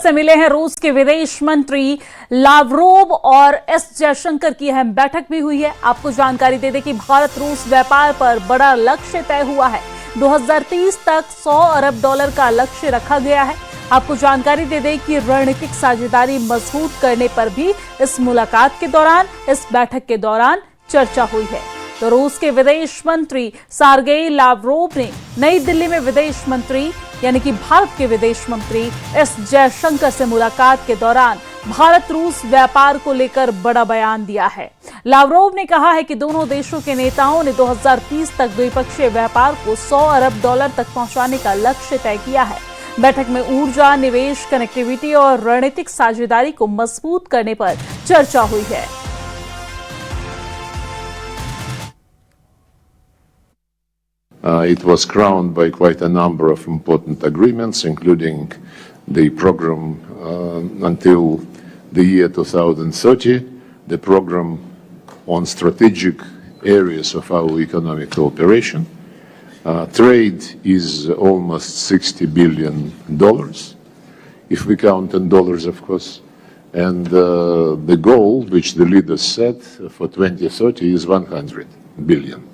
से मिले हैं रूस के विदेश मंत्री लावरोव और एस जयशंकर की अहम बैठक भी हुई है। आपको जानकारी दे दें कि भारत रूस व्यापार पर बड़ा लक्ष्य तय हुआ है। 2030 तक $100 अरब का लक्ष्य रखा गया है। आपको जानकारी दे दें कि रणनीतिक साझेदारी मजबूत करने पर भी इस मुलाकात के दौरान, इस बैठक के दौरान चर्चा हुई है। तो रूस के विदेश मंत्री सर्गेई लावरोव ने नई दिल्ली में विदेश मंत्री यानी कि भारत के विदेश मंत्री एस जयशंकर से मुलाकात के दौरान भारत रूस व्यापार को लेकर बड़ा बयान दिया है। लावरोव ने कहा है कि दोनों देशों के नेताओं ने 2030 तक द्विपक्षीय व्यापार को $100 अरब तक पहुंचाने का लक्ष्य तय किया है। बैठक में ऊर्जा, निवेश, कनेक्टिविटी और रणनीतिक साझेदारी को मजबूत करने पर चर्चा हुई है। It was crowned by quite a number of important agreements, including the program until the year 2030, the program on strategic areas of our economic cooperation. Trade is almost $60 billion, if we count in dollars, of course. And the goal, which the leaders set for 2030, is $100 billion.